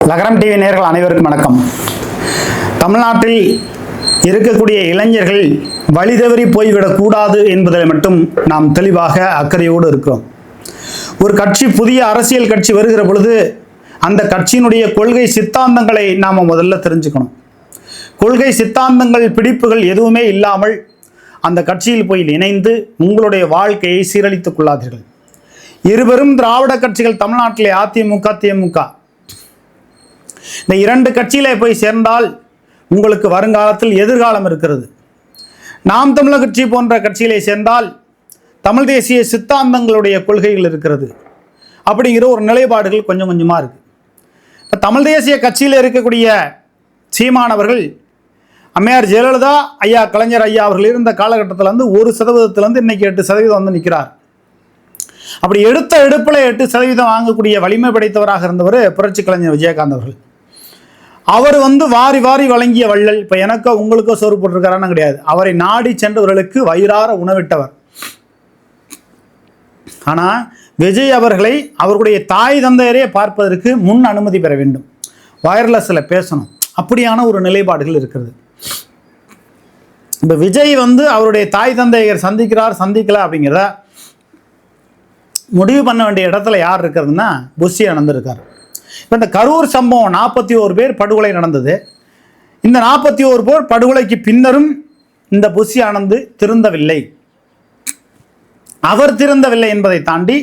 லகரம் டிவி நேயர்கள் அனைவருக்கும் வணக்கம். தமிழ்நாட்டில் இருக்கக்கூடிய இளைஞர்கள் வழி தவறி போய்விடக்கூடாது என்பதில் மட்டும் நாம் தெளிவாக அக்கறையோடு இருக்கிறோம். ஒரு கட்சி, புதிய அரசியல் கட்சி வருகிற பொழுது அந்த கட்சியினுடைய கொள்கை சித்தாந்தங்களை நாம் முதல்ல தெரிஞ்சுக்கணும். கொள்கை சித்தாந்தங்கள், பிடிப்புகள் எதுவுமே இல்லாமல் அந்த கட்சியில் போய் இணைந்து உங்களுடைய வாழ்க்கையை சீரழித்துக் கொள்ளாதீர்கள். இருவரும் திராவிட கட்சிகள் தமிழ்நாட்டிலே அதிமுக, திமுக, இந்த இரண்டு கட்சியிலே போய் சேர்ந்தால் உங்களுக்கு வருங்காலத்தில் எதிர்காலம் இருக்கிறது. நாம் தமிழர் கட்சி போன்ற கட்சியிலே சேர்ந்தால் தமிழ் தேசிய சித்தாந்தங்களுடைய கொள்கைகள் இருக்கிறது. அப்படிங்கிற ஒரு நிலைப்பாடுகள் கொஞ்சம் கொஞ்சமாக இருக்குது. இப்போ தமிழ் தேசிய கட்சியில் இருக்கக்கூடிய சீமானவர்கள் அம்மையார் ஜெயலலிதா, ஐயா கலைஞர் ஐயா அவர்கள் இருந்த காலகட்டத்தில் வந்து 1% இன்னைக்கு 8% வந்து நிற்கிறார். அப்படி எடுத்த எடுப்பில் 8% வாங்கக்கூடிய வலிமை படைத்தவராக இருந்தவர் புரட்சி கலைஞர் விஜயகாந்த் அவர்கள். அவர் வந்து வாரி வாரி வழங்கிய வள்ளல். இப்போ எனக்கோ உங்களுக்கோ சோறு போட்டிருக்காரான்னு கிடையாது. அவரை நாடி சென்றவர்களுக்கு வயிறார உணவிட்டவர். ஆனால் விஜய் அவர்களை அவர்களுடைய தாய் தந்தையரே பார்ப்பதற்கு முன் அனுமதி பெற வேண்டும், வயர்லெஸில் பேசணும், அப்படியான ஒரு நிலைப்பாடுகள் இருக்கிறது. இப்போ விஜய் வந்து அவருடைய தாய் தந்தையர் சந்திக்கல அப்படிங்கிறத முடிவு பண்ண வேண்டிய இடத்துல யார் இருக்கிறதுனா புஷி ஆனந்த் இருக்கார். இப்போ இந்த கரூர் சம்பவம் 41 பேர் படுகொலை நடந்தது. இந்த 41 பேர் படுகொலைக்கு பின்னரும் இந்த புஷி ஆனந்த் திருந்தவில்லை. அவர் திருந்தவில்லை என்பதை தாண்டி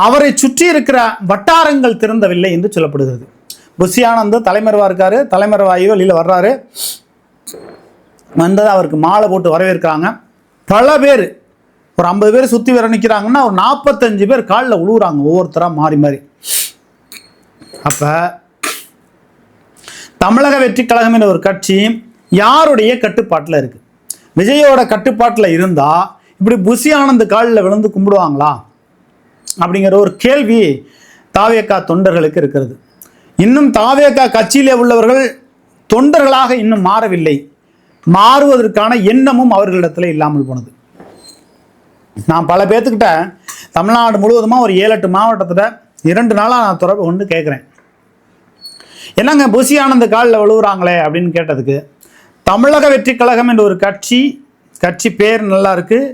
அவரை சுற்றி இருக்கிற வட்டாரங்கள் திருந்தவில்லை என்று சொல்லப்படுகிறது. புஷி ஆனந்த் தலைமறைவாக இருக்காரு. தலைமறைவாகி வெளியில் வர்றாரு. வந்தது அவருக்கு மாலை போட்டு வரவேற்கிறாங்க. பல பேர், ஒரு 50 பேர் சுற்றி வர நிற்கிறாங்கன்னா ஒரு 45 பேர் காலில் உழுவுறாங்க, ஒவ்வொருத்தராக மாறி மாறி. அப்போ தமிழக வெற்றி கழகம் என்ற ஒரு கட்சி யாருடைய கட்டுப்பாட்டில் இருக்குது? விஜயோட கட்டுப்பாட்டில் இருந்தால் இப்படி புஷி ஆனந்த் காலில் விழுந்து கும்பிடுவாங்களா அப்படிங்கிற ஒரு கேள்வி தாவேகா தொண்டர்களுக்கு இருக்கிறது. இன்னும் தாவேகா கட்சியிலே உள்ளவர்கள் தொண்டர்களாக இன்னும் மாறவில்லை. மாறுவதற்கான எண்ணமும் அவர்களிடத்தில் இல்லாமல் போனது. நான் பல பேர்த்துக்கிட்ட தமிழ்நாடு முழுவதுமாக ஒரு 7-8 மாவட்டத்தில் 2 நாளாக நான் தொடர்பு கொண்டு கேட்குறேன், என்னங்க புஷி ஆனந்த் காலில் விழுவுறாங்களே அப்படின்னு கேட்டதுக்கு, தமிழக வெற்றி கழகம் என்ற ஒரு கட்சி பேர் நல்லா இருக்குது,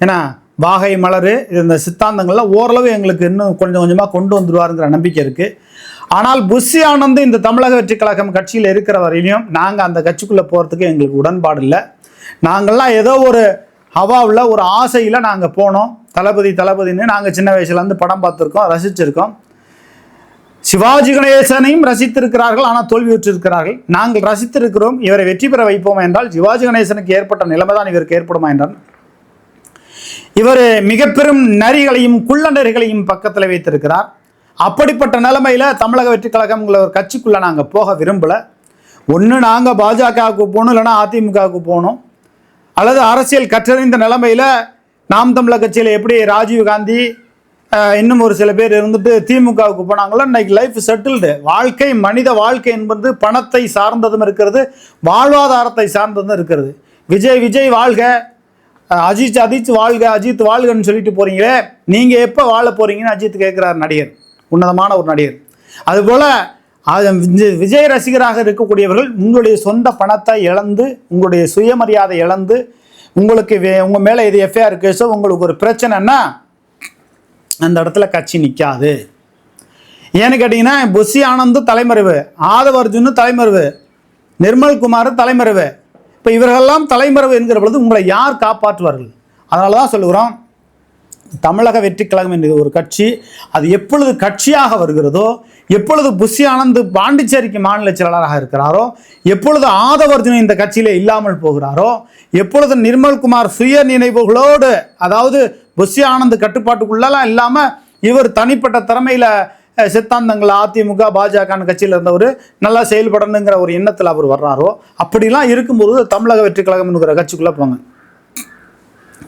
ஏன்னா வாகை மலர் இந்த சித்தாந்தங்கள்லாம் ஓரளவு எங்களுக்கு இன்னும் கொஞ்சம் கொஞ்சமாக கொண்டு வந்துடுவாருங்கிற நம்பிக்கை இருக்குது. ஆனால் புஷி ஆனந்த் இந்த தமிழக வெற்றி கழகம் கட்சியில் இருக்கிற வரையிலையும் நாங்கள் அந்த கட்சிக்குள்ளே போகிறதுக்கு எங்களுக்கு உடன்பாடு இல்லை. நாங்கள்லாம் ஏதோ ஒரு ஹவாவில் ஒரு ஆசையில் நாங்கள் போனோம். தளபதின்னு நாங்கள் சின்ன வயசுலேருந்து படம் பார்த்துருக்கோம், ரசிச்சிருக்கோம். சிவாஜி கணேசனையும் ரசித்திருக்கிறார்கள், ஆனால் தோல்வியுற்றிருக்கிறார்கள். நாங்கள் ரசித்திருக்கிறோம். இவரை வெற்றி பெற வைப்போமா என்றால் சிவாஜி கணேசனுக்கு ஏற்பட்ட நிலைமை தான் இவருக்கு ஏற்படுமா என்றால், இவர் மிக பெரும் நரிகளையும் குள்ள நரிகளையும் பக்கத்தில் வைத்திருக்கிறார். அப்படிப்பட்ட நிலைமையில் தமிழக வெற்றி கழகம்ங்கிற ஒரு கட்சிக்குள்ளே நாங்கள் போக விரும்பலை. ஒன்று நாங்கள் பாஜகவுக்கு போகணும், இல்லைனா அதிமுகவுக்கு போகணும், அல்லது அரசியல் கற்றறிந்த நிலைமையில் நாம் தமிழர் கட்சியில் எப்படி ராஜீவ்காந்தி இன்னும் ஒரு சில பேர் இருந்துட்டு திமுகவுக்கு போனாங்களோ, இன்னைக்கு லைஃப் செட்டில்டு. வாழ்க்கை, மனித வாழ்க்கை என்பது பணத்தை சார்ந்ததும் இருக்கிறது, வாழ்வாதாரத்தை சார்ந்ததும் இருக்கிறது. விஜய் வாழ்க, அஜித் வாழ்க, அஜித் வாழ்கன்னு சொல்லிட்டு போறீங்களே, நீங்கள் எப்போ வாழ போறீங்கன்னு அஜித் கேட்குறார். நடிகர், உன்னதமான ஒரு நடிகர். அதுபோல் விஜய் ரசிகராக இருக்கக்கூடியவர்கள் உங்களுடைய சொந்த பணத்தை இழந்து, உங்களுடைய சுயமரியாதை இழந்து, உங்களுக்கு உங்கள் மேலே இது எஃப்ஐஆர் கேஸோ உங்களுக்கு ஒரு பிரச்சனைன்னா அந்த இடத்துல கட்சி நிற்காது. ஏன்னு கேட்டிங்கன்னா, புஷி ஆனந்த் தலைமறைவு, ஆதவ அர்ஜுன் தலைமறைவு, நிர்மல்குமார் தலைமறைவு. இப்போ இவர்களெல்லாம் தலைமறைவு என்கிற பொழுது உங்களை யார் காப்பாற்றுவார்கள்? அதனால தான் சொல்லுகிறோம், தமிழக வெற்றி கழகம் என்ற ஒரு கட்சி அது எப்பொழுது கட்சியாக வருகிறதோ, எப்பொழுது புஷி ஆனந்த் பாண்டிச்சேரிக்கு மாநில செயலாளராக இருக்கிறாரோ, எப்பொழுது ஆதவ அர்ஜுன் இந்த கட்சியிலே இல்லாமல் போகிறாரோ, எப்பொழுது நிர்மல்குமார் சுய நினைவுகளோடு, அதாவது புஷி ஆனந்த் கட்டுப்பாட்டுக்குள்ளெல்லாம் இல்லாமல் இவர் தனிப்பட்ட திறமையில் சித்தாந்தங்கள் அதிமுக பாஜக கட்சியில் இருந்தவர் நல்லா செயல்படணுங்கிற ஒரு எண்ணத்தில் அவர் வர்றாரோ, அப்படிலாம் இருக்கும்போது தமிழக வெற்றி கழகம் என்கிற கட்சிக்குள்ளே போங்க.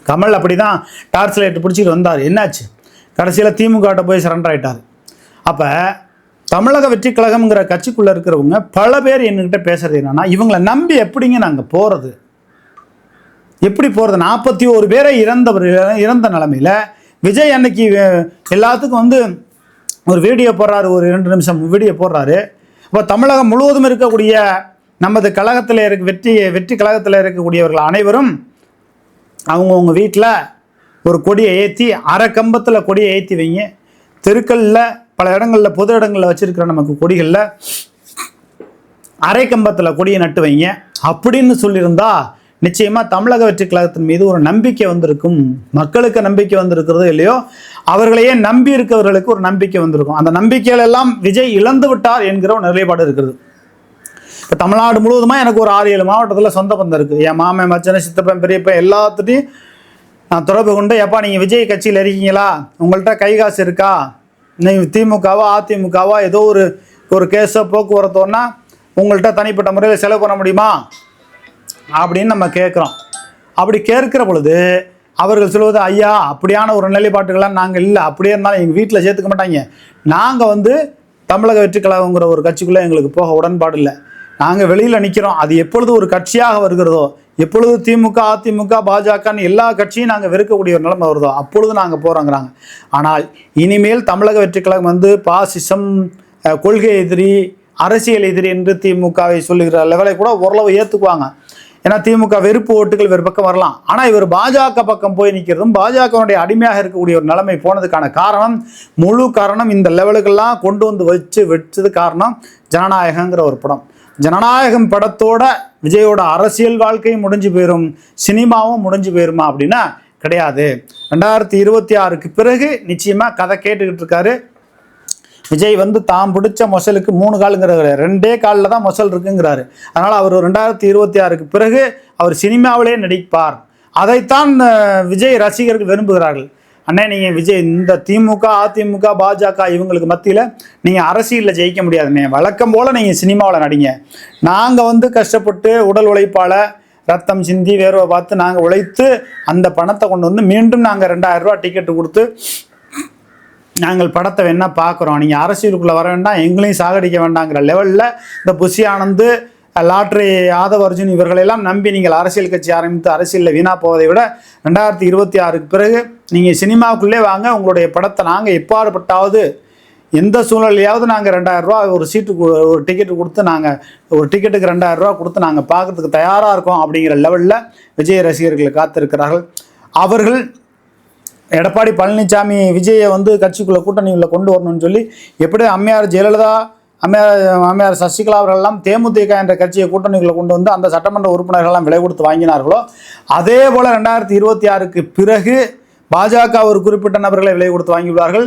கமல் அப்படி தான் டார்ச் லைட் பிடிச்சிட்டு வந்தார். என்னாச்சு? கடைசியில் திமுகட்ட போய் சரண்டர் ஆகிட்டார். அப்போ தமிழக வெற்றி கழகம்ங்கிற கட்சிக்குள்ளே இருக்கிறவங்க பல பேர் என்கிட்ட பேசுறது என்னன்னா, இவங்களை நம்பி எப்படிங்க நாங்கள் போகிறது? எப்படி போகிறது? 41 பேரை இறந்த நிலைமையில் விஜய் அன்னைக்கு எல்லாத்துக்கும் வந்து ஒரு வீடியோ போடுறாரு, ஒரு 2 நிமிஷம் வீடியோ போடுறாரு. இப்போ தமிழகம் முழுவதும் இருக்கக்கூடிய நமது கழகத்தில் வெற்றி கழகத்தில் இருக்கக்கூடியவர்கள் அனைவரும் அவங்கவுங்க வீட்டில் ஒரு கொடியை ஏற்றி அரை கம்பத்தில் கொடியை ஏற்றி வைங்க. தெருக்களில் பல இடங்களில் பொது இடங்களில் வச்சுருக்கிற நமக்கு கொடிகளில் அரை கம்பத்தில் கொடியை நட்டு வைங்க அப்படின்னு சொல்லியிருந்தா நிச்சயமாக தமிழக வெற்றி கழகத்தின் மீது ஒரு நம்பிக்கை வந்திருக்கும். மக்களுக்கு நம்பிக்கை வந்திருக்கிறதோ இல்லையோ, அவர்களையே நம்பி இருக்கிறவர்களுக்கு ஒரு நம்பிக்கை வந்திருக்கும். அந்த நம்பிக்கைகள் எல்லாம் விஜய் இழந்து விட்டார் என்கிற ஒரு நிலைப்பாடு இருக்கிறது. இப்போ தமிழ்நாடு முழுவதுமாக எனக்கு ஒரு 6-7 மாவட்டத்தில் சொந்த பந்தம் இருக்குது. என் மாமன், மச்சனை, சித்தப்பன், பெரியப்பன் எல்லாத்துட்டையும் நான் தொடர்பு கொண்டு, எப்பா நீங்கள் விஜய் கட்சியில் இருக்கீங்களா, உங்கள்கிட்ட கை காசு இருக்கா, நீங்கள் திமுகவா அதிமுகவா ஏதோ ஒரு கேஸோ போக்குவரத்தோன்னா உங்கள்கிட்ட தனிப்பட்ட முறையில் செலவு பண்ண முடியுமா அப்படின்னு நம்ம கேட்குறோம். அப்படி கேட்குற பொழுது அவர்கள் சொல்வது, ஐயா அப்படியான ஒரு நிலைப்பாட்டுகள்லாம் நாங்கள் இல்லை, அப்படியே இருந்தாலும் எங்கள் வீட்டில் சேர்த்துக்க மாட்டாங்க, நாங்கள் தமிழக வெற்றி கழகங்கிற ஒரு கட்சிக்குள்ளே எங்களுக்கு போக உடன்பாடு இல்லை, நாங்கள் வெளியில் நிற்கிறோம். அது எப்பொழுது ஒரு கட்சியாக வருகிறதோ, எப்பொழுது திமுக அதிமுக பாஜகன்னு எல்லா கட்சியும் நாங்கள் வெறுக்கக்கூடிய ஒரு நிலைமை வருதோ அப்பொழுது நாங்கள் போகிறோங்கிறாங்க. ஆனால் இனிமேல் தமிழக வெற்றி கழகம் பாசிசம், கொள்கை எதிரி, அரசியல் எதிரி என்று திமுகவை சொல்லுகிற லெவலை கூட ஓரளவு ஏற்றுக்குவாங்க. ஏன்னா திமுக வெறுப்பு ஓட்டுகள் வேறு பக்கம் வரலாம். ஆனால் இவர் பாஜக பக்கம் போய் நிற்கிறதும் பாஜகவுடைய அடிமையாக இருக்கக்கூடிய ஒரு நிலைமை போனதுக்கான காரணம், முழு காரணம் இந்த லெவலுக்கெல்லாம் கொண்டு வந்து வச்சது காரணம் ஜனநாயகங்கிற ஒரு படம். ஜனநாயகம் படத்தோட விஜயோட அரசியல் வாழ்க்கையும் முடிஞ்சு போயிடும், சினிமாவும் முடிஞ்சு போயிருமா அப்படின்னா கிடையாது. 2026க்கு பிறகு நிச்சயமாக கதை கேட்டுக்கிட்டு இருக்காரு விஜய். தாம் பிடிச்ச மொசலுக்கு 3 காலுங்கிறாரு, 2 காலில் தான் மொசல் இருக்குங்கிறாரு. அதனால் அவர் 2026க்கு பிறகு அவர் சினிமாவிலே நடிப்பார். அதைத்தான் விஜய் ரசிகர்கள் விரும்புகிறார்கள். அண்ணே, நீங்கள் விஜய் இந்த திமுக அதிமுக பாஜக இவங்களுக்கு மத்தியில் நீங்கள் அரசியலில் ஜெயிக்க முடியாதுண்ணே, வழக்கம் போல் நீங்கள் சினிமாவில் நடிங்க, நாங்கள் கஷ்டப்பட்டு உடல் உழைப்பால் ரத்தம் சிந்தி வேர்வை பார்த்து நாங்கள் உழைத்து அந்த பணத்தை கொண்டு மீண்டும் நாங்கள் 2000 ரூபா டிக்கெட்டு கொடுத்து நாங்கள் படத்தை வேணா பார்க்குறோம், நீங்கள் அரசியலுக்குள்ளே வர வேண்டாம், எங்களையும் சாகடிக்க வேண்டாங்கிற லெவலில் இந்த புஷி ஆனந்த், லாட்ரி ஆதவ் அர்ஜுன் இவர்களெல்லாம் நம்பி நீங்கள் அரசியல் கட்சி ஆரம்பித்து அரசியலில் வீணாக போவதை விட 2026க்கு பிறகு நீங்கள் சினிமாவுக்குள்ளே வாங்க, உங்களுடைய படத்தை நாங்கள் எப்பாடுபட்டாவது எந்த சூழ்நிலையாவது நாங்கள் 2000 ரூபா ஒரு சீட்டுக்கு ஒரு டிக்கெட்டு கொடுத்து நாங்கள் ஒரு டிக்கெட்டுக்கு 2000 ரூபா கொடுத்து நாங்கள் பார்க்கறதுக்கு தயாராக இருக்கோம் அப்படிங்கிற லெவலில் விஜய் ரசிகர்கள் காத்திருக்கிறார்கள். அவர்கள் எடப்பாடி பழனிசாமி விஜயை கட்சிக்குள்ளே கூட்டணிக்குள்ளே கொண்டு வரணும்னு சொல்லி எப்படி அம்மையார் ஜெயலலிதா, அம்மையார் சசிகலா அவர்களெல்லாம் தேமுதிக என்ற கட்சியை கூட்டணிக்குள்ளே கொண்டு வந்து அந்த சட்டமன்ற உறுப்பினர்கள்லாம் விலை கொடுத்து வாங்கினார்களோ, அதே போல் 2026க்கு பிறகு பாஜக ஒரு குறிப்பிட்ட நபர்களை விலை கொடுத்து வாங்கிவிடுவார்கள்,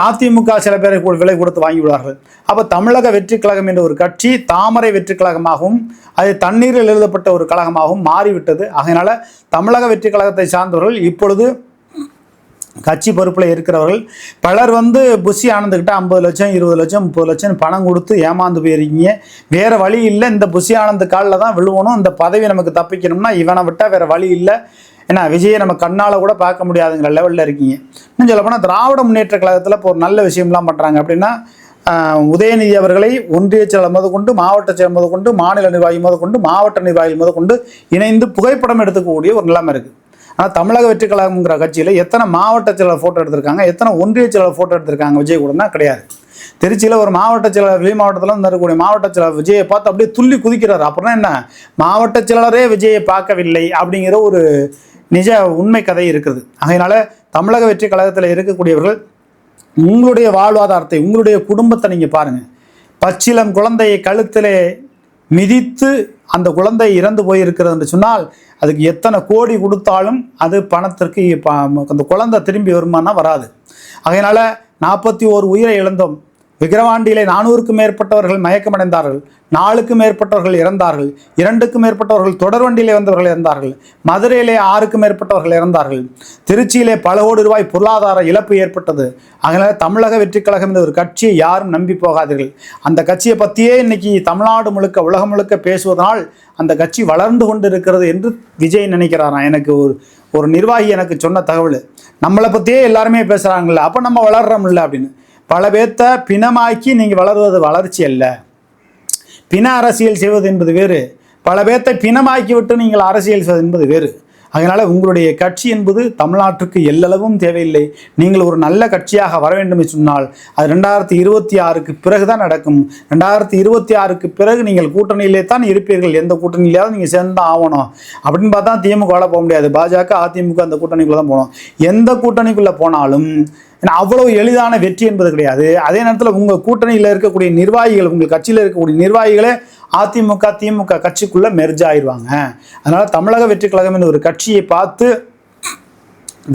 அதிமுக சில பேரை விலை கொடுத்து வாங்கிவிடுவார்கள். அப்போ தமிழக வெற்றி கழகம் என்ற ஒரு கட்சி தாமரை வெற்றி கழகமாகவும் அது தண்ணீரில் எழுதப்பட்ட ஒரு கழகமாகவும் மாறிவிட்டது. அதனால் தமிழக வெற்றி கழகத்தை சார்ந்தவர்கள் இப்பொழுது கட்சி பொறுப்பில் இருக்கிறவர்கள் பலர் புஷி ஆனந்துக்கிட்ட 50 லட்சம் 20 லட்சம் 30 லட்சம் பணம் கொடுத்து ஏமாந்து போயிருக்கீங்க. வேறு வழி இல்லை, இந்த புஷி ஆனந்த் காலில் தான் விழுவணும், இந்த பதவி நமக்கு தப்பிக்கணும்னா இவனை விட்டால் வேறு வழி இல்லை, ஏன்னா விஜயை நம்ம கண்ணால் கூட பார்க்க முடியாதுங்கிற லெவலில் இருக்கீங்க. இன்னும் சொல்லப்போனால் திராவிட முன்னேற்ற கழகத்தில் இப்போ ஒரு நல்ல விஷயம்லாம் பண்ணுறாங்க. அப்படின்னா உதயநிதி அவர்களை ஒன்றிய செயலர் முதற்கொண்டு மாவட்ட செயலர் முதற்கொண்டு மாநில நிர்வாகி முதற்கொண்டு மாவட்ட நிர்வாகிகள் முதற்கொண்டு இணைந்து புகைப்படம் எடுத்துக்கக்கூடிய ஒரு நிலைமை இருக்குது. ஆனால் தமிழக வெற்றி கழகம்ங்கிற கட்சியில் எத்தனை மாவட்ட செயலர் ஃபோட்டோ எடுத்திருக்காங்க, எத்தனை ஒன்றிய செயலர் ஃபோட்டோ எடுத்திருக்காங்க விஜய் கூடனா கிடையாது. திருச்சியில் ஒரு மாவட்ட செயலர், வெளி மாவட்டத்தில் இருக்கக்கூடிய மாவட்ட செயலர் விஜயை பார்த்து அப்படியே துள்ளி குதிக்கிறார். அப்புறம் என்ன, மாவட்ட செயலரே விஜயை பார்க்கவில்லை அப்படிங்கிற ஒரு நிஜ உண்மை கதை இருக்குது. அதனால் தமிழக வெற்றி கழகத்தில் இருக்கக்கூடியவர்கள் உங்களுடைய வாழ்வாதாரத்தை, உங்களுடைய குடும்பத்தை நீங்கள் பாருங்கள். பச்சிலம் குழந்தையை கழுத்திலே மிதித்து அந்த குழந்தை இறந்து போயிருக்கிறது என்று சொன்னால் அதுக்கு எத்தனை கோடி கொடுத்தாலும் அது பணத்திற்கு அந்த குழந்தை திரும்பி வருமானா வராது. அதனால் 41 உயிரை இழந்தோம். விக்கிரவாண்டியிலே 400க்கும் மேற்பட்டவர்கள் மயக்கமடைந்தார்கள், 4க்கும் மேற்பட்டவர்கள் இறந்தார்கள், 2க்கும் மேற்பட்டவர்கள் தொடர்வண்டியிலே வந்தவர்கள் இறந்தார்கள், மதுரையிலே 6க்கும் மேற்பட்டவர்கள் இறந்தார்கள், திருச்சியிலே பல கோடி ரூபாய் பொருளாதார இழப்பு ஏற்பட்டது. அதனால் தமிழக வெற்றி கழகம் என்ற ஒரு கட்சியை யாரும் நம்பி போகாதீர்கள். அந்த கட்சியை பற்றியே இன்னைக்கு தமிழ்நாடு முழுக்க உலகம் முழுக்க பேசுவதனால் அந்த கட்சி வளர்ந்து கொண்டு இருக்கிறது என்று விஜய் நினைக்கிறாராம். எனக்கு ஒரு நிர்வாகி எனக்கு சொன்ன தகவல், நம்மளை பற்றியே எல்லாருமே பேசுகிறாங்கல்ல, அப்போ நம்ம வளர்றோம்ல அப்படின்னு. பல பேர்த்த பிணமாக்கி நீங்கள் வளருவது வளர்ச்சி அல்ல. பிண அரசியல் செய்வது என்பது வேறு, பல பேர்த்தை பிணமாக்கி விட்டு நீங்கள் அரசியல் செய்வது என்பது வேறு. அதனால் உங்களுடைய கட்சி என்பது தமிழ்நாட்டுக்கு எல்லளவும் தேவையில்லை. நீங்கள் ஒரு நல்ல கட்சியாக வர வேண்டும் என்று சொன்னால் அது 2026க்கு பிறகு தான் நடக்கும். 2026க்கு பிறகு நீங்கள் கூட்டணியிலே தான் இருப்பீர்கள். எந்த கூட்டணியிலாவது நீங்கள் சேர்ந்து தான் ஆகணும். அப்படின்னு பார்த்தா திமுகவால் போக முடியாது. பாஜக, அதிமுக அந்த கூட்டணிக்குள்ளே தான் போகணும். எந்த கூட்டணிக்குள்ளே போனாலும் அவ்வளவு எளிதான வெற்றி என்பது கிடையாது. அதே நேரத்தில் உங்கள் கூட்டணியில் இருக்கக்கூடிய நிர்வாகிகள், உங்கள் கட்சியில் இருக்கக்கூடிய நிர்வாகிகளே அதிமுக, திமுக கட்சிக்குள்ளே மெர்ஜ் ஆயிடுவாங்க. அதனால் தமிழக வெற்றி கழகம் என்ற ஒரு கட்சியை பார்த்து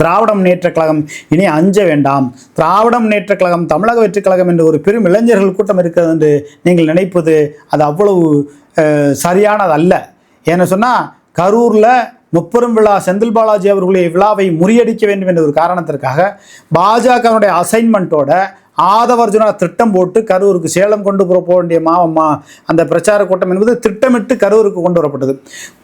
திராவிட முன்னேற்ற கழகம் இனி அஞ்ச வேண்டாம். திராவிட முன்னேற்ற கழகம், தமிழக வெற்றி கழகம் என்று ஒரு பெரும் இளைஞர்கள் கூட்டம் இருக்கிறது என்று நீங்கள் நினைப்பது அது அவ்வளவு சரியானதல்ல. ஏன்னு சொன்னால் கரூரில் முப்பெரும் விழா செந்தில் பாலாஜி அவர்களுடைய விழாவை முறியடிக்க வேண்டும் என்ற ஒரு காரணத்திற்காக பாஜகவுடைய அசைன்மெண்ட்டோட ஆதவர்ஜுனா திட்டம் போட்டு கரூருக்கு சேலம் கொண்டு போக வேண்டிய அந்த பிரச்சார கூட்டம் என்பது திட்டமிட்டு கரூருக்கு கொண்டு வரப்பட்டது.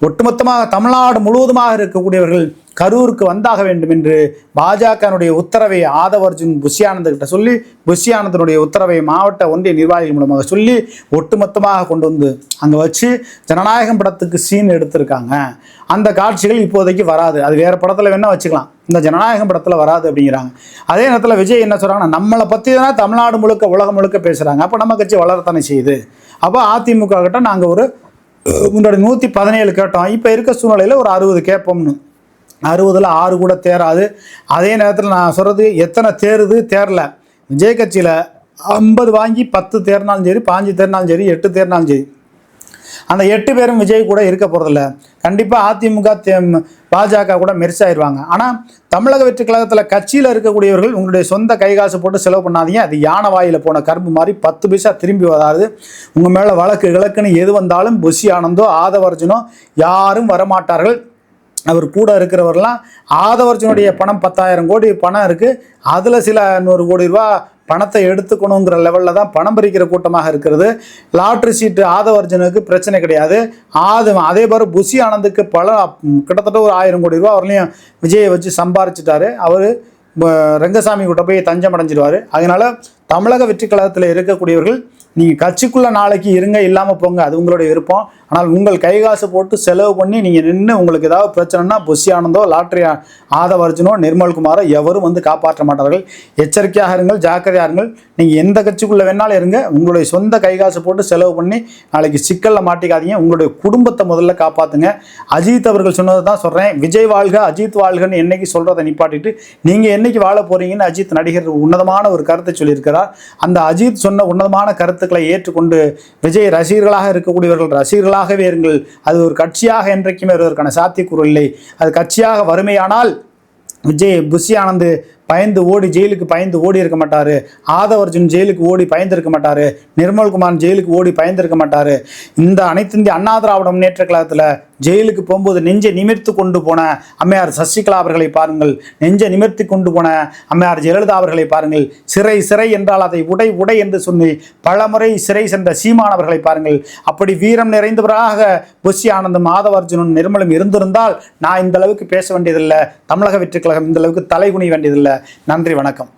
ஒட்டுமொத்தமாக தமிழ்நாடு முழுவதுமாக இருக்கக்கூடியவர்கள் கரூருக்கு வந்தாக வேண்டும் என்று பாஜகனுடைய உத்தரவை ஆதவர்ஜுன் புஷி ஆனந்த் கிட்ட சொல்லி, புஷி ஆனந்தனுடைய உத்தரவை மாவட்ட ஒன்றிய நிர்வாகிகள் மூலமாக சொல்லி ஒட்டுமொத்தமாக கொண்டு வந்து அங்கே வச்சு ஜனநாயகம் படத்துக்கு சீன் எடுத்திருக்காங்க. அந்த காட்சிகள் இப்போதைக்கு வராது. அது வேறு படத்தில் வேணால் வச்சுக்கலாம், இந்த ஜனநாயகம் படத்தில் வராது அப்படிங்கிறாங்க. அதே நேரத்தில் விஜய் என்ன சொல்கிறாங்கன்னா, நம்மளை பற்றி தானே தமிழ்நாடு முழுக்க உலகம் முழுக்க பேசுகிறாங்க, அப்போ நம்ம கட்சி வளரத்தானே செய்யுது. அப்போ அதிமுக கிட்ட நாங்கள் ஒரு முன்னாடி 117 கேட்டோம், இப்போ இருக்க சூழ்நிலையில் ஒரு 60 கேட்போம்னு. 60ல் 6 கூட தேராது. அதே நேரத்தில் நான் சொல்கிறது எத்தனை தேருது தேரல. விஜய் கட்சியில் 50 வாங்கி 10 தேர்னாலும் சரி, 5 தேர்னாலும் சரி, 8 தேர்னாலும் சரி, அந்த 8 பேரும் விஜய் கூட இருக்க போகிறதில்ல. கண்டிப்பாக அதிமுக, பாஜக கூட மெரிசாயிருவாங்க. ஆனால் தமிழக வெற்றி கழகத்தில் கட்சியில் இருக்கக்கூடியவர்கள் உங்களுடைய சொந்த கைகாசு போட்டு செலவு பண்ணாதீங்க. அது யானை வாயில் போன கரும்பு மாதிரி 10 பைசா திரும்பி வராது. உங்கள் மேலே வழக்கு கிழக்குன்னு எது வந்தாலும் புஷி ஆனந்தோ ஆதவர்ஜுனோ யாரும் வரமாட்டார்கள். அவர் கூட இருக்கிறவரெல்லாம் ஆதவர்ஜுனுடைய பணம் 10,000 கோடி பணம் இருக்குது, அதில் சில 100 கோடி ரூபா பணத்தை எடுத்துக்கணுங்கிற லெவலில் தான் பணம் பறிக்கிற கூட்டமாக இருக்கிறது. லாட்ரி சீட்டு ஆதவர்ஜனுக்கு பிரச்சனை கிடையாது. அதே மாதிரி புஷி ஆனந்துக்கு கிட்டத்தட்ட ஒரு 1000 கோடி ரூபா வரலையும் விஜயை வச்சு சம்பாரிச்சிட்டாரு. அவர் ரங்கசாமி கிட்ட போய் தஞ்சம் அடைஞ்சிடுவார். அதனால் தமிழக வெற்றி கழகத்தில் இருக்கக்கூடியவர்கள் நீங்கள் கட்சிக்குள்ளே நாளைக்கு இருங்க, இல்லாமல் போங்க, அது உங்களுடைய விருப்பம். ஆனால் உங்கள் கைகாசு போட்டு செலவு பண்ணி நீங்கள் நின்று உங்களுக்கு ஏதாவது பிரச்சனைனா புஷி ஆனந்தோ, லாட்ரி ஆதவர்ஜுனோ, நிர்மல்குமாரோ எவரும் வந்து காப்பாற்ற மாட்டார்கள். எச்சரிக்கையாக இருங்கள், ஜாக்கிரதையாக இருங்கள். நீங்கள் எந்த கட்சிக்குள்ளே வேணாலும் இருங்க, உங்களுடைய சொந்த கைகாசு போட்டு செலவு பண்ணி நாளைக்கு சிக்கலில் மாட்டிக்காதீங்க. உங்களுடைய குடும்பத்தை முதல்ல காப்பாற்றுங்க. அஜித் அவர்கள் சொன்னதை தான் சொல்கிறேன், விஜய் வாழ்க அஜித் வாழ்கன்னு என்னைக்கு சொல்கிறத நிப்பாட்டிட்டு நீங்கள் என்னைக்கு வாழ போகிறீங்கன்னு அஜித் நடிகர் உன்னதமான ஒரு கருத்தை சொல்லியிருக்கிறார். அந்த அஜித் சொன்ன உன்னதமான கருத்துக்களை ஏற்றுக்கொண்டு விஜய் ரசிகர்களாக இருக்கக்கூடியவர்கள் ரசிகர்களாகவே இருங்கள். அது ஒரு கட்சியாக என்றைக்குமே வருவதற்கான சாத்தியக்கூறு இல்லை. அது கட்சியாக வறுமையானால் விஜய் புஷி ஆனந்த் பயந்து ஓடி ஜெயிலுக்கு பயந்து ஓடி இருக்க மாட்டார். ஆதவர்ஜுன் ஜெயிலுக்கு ஓடி பயந்திருக்க மாட்டார். நிர்மல்குமார் ஜெயிலுக்கு ஓடி பயந்திருக்க மாட்டார். இந்த அனைத்து இந்திய அண்ணா திராவிட முன்னேற்ற கழகத்தில் ஜெயிலுக்கு போகும்போது நெஞ்சை நிமிர்த்து கொண்டு போன அம்மையார் சசிகலா அவர்களை பாருங்கள், நெஞ்சை நிமிர்த்தி கொண்டு போன அம்மையார் ஜெயலலிதா அவர்களை பாருங்கள், சிறை சிறை என்றால் அதை உடை உடை என்று சொல்லி பலமுறை சிறை சென்ற சீமானவர்களை பாருங்கள். அப்படி வீரம் நிறைந்தவராக புஷி ஆனந்தும் ஆதவர்ஜுனும் நிர்மலும் இருந்திருந்தால் நான் இந்த அளவுக்கு பேச வேண்டியதில்லை, தமிழக வெற்றி கழகம் இந்த அளவுக்கு தலைகுனி வேண்டியதில்லை. நன்றி, வணக்கம்.